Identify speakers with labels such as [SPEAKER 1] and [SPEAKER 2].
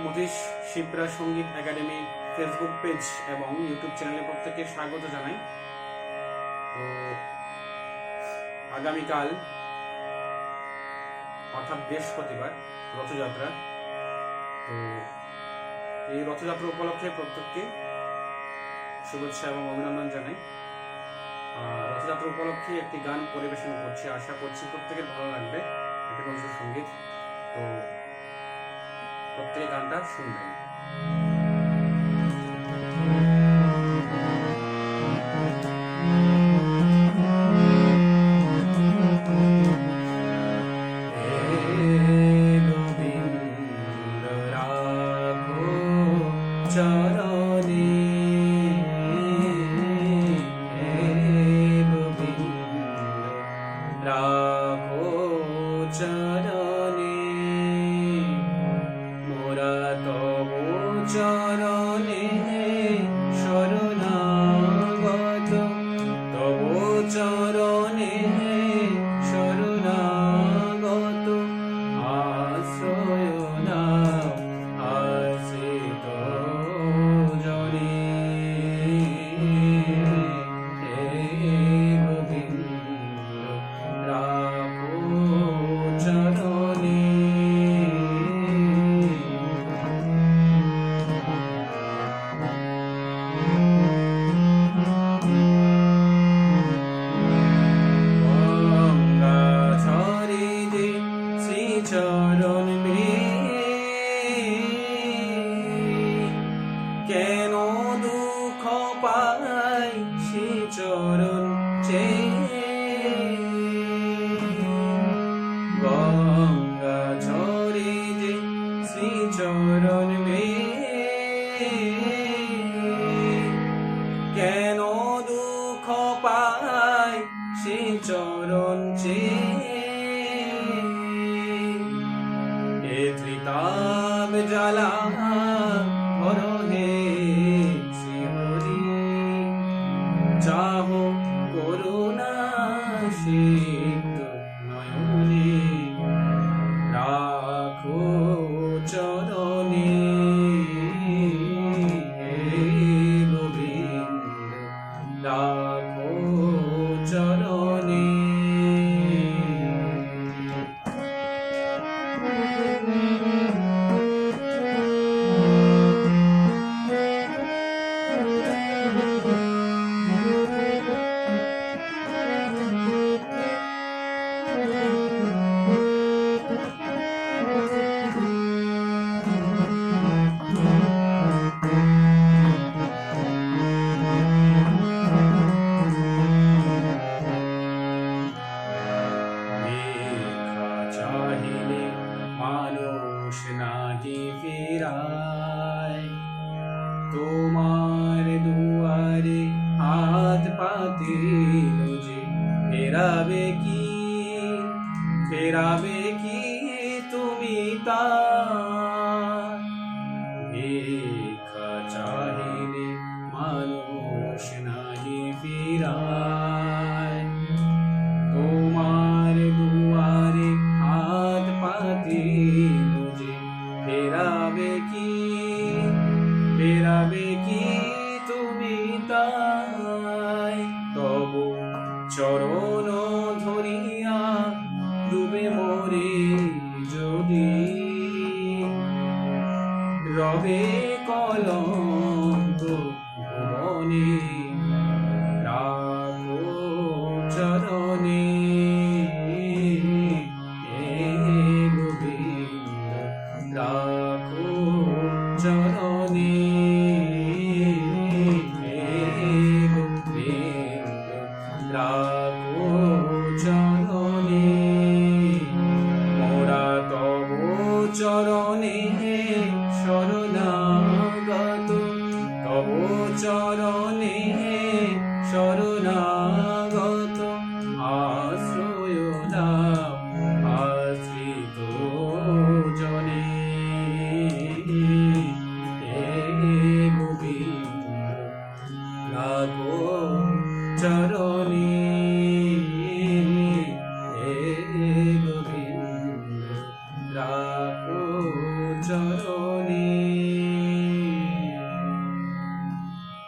[SPEAKER 1] মতিশ শিপ্রা সঙ্গীত academy Facebook page এবং YouTube চ্যানেলে প্রত্যেককে স্বাগত জানাই। তো আগামীকাল অর্থাৎ বৃহস্পতিবার রথযাত্রা। তো এই রথযাত্রা উপলক্ষে প্রত্যেককে শুভেচ্ছা এবং অভিনন্দন জানাই। রথযাত্রা উপলক্ষে একটি গান পরিবেশন করছি, আশা করছি প্রত্যেকের ভালো লাগবে। একটি নজরুল সঙ্গীত, তো প্রত্যেকে গানটা শুনবেন। চরণে রাখো চরণে, মোরা তব চরণে শরণাগত, তব চরণে শরণাগত, আশ্রয় নাও আশ্রিত জনে। চরণ কেন দুঃখ পাই সে চরণ চে, গঙ্গা ঝরে যে শ্রী চরণ কেন দুঃখ পাই সে চরণ চে। ত্রিতাব জ্বালা হরহে শ্রীহরি, চাহ করুণা সিক্ত নয়নে, রাখো চরণে গোবিন্দ, রাখো চরণে। চাহিলে মানুষ নাহি ফিরায়, তোমার দুয়ারে হাত পাতিল যে ফেরাবে কি, ফেরাবে কি তুমি তার। ভিক্ষা চাহিলে মানুষ নাহি ফিরায়, তোমার দুয়ারে হাত পাতিল যে ফেরাবে কি, ফেরাবে কি তুমি তাই। তব চরণ ধরিয়া ডুবে মরে যদি, রবে কলঙ্ক ভুবনে, রাখো চরণে গোবিন্দ, রাখো চরণে গোবিন্দ, রাখো চরণে। মোরা তব চরণে শরণাগত, তব চরণে শরণাগত, আশ্রয় নাও আশ্রিত জনে। গোবিন্দ, রাখো চরণে গোবিন্দ, রাখো চরণে।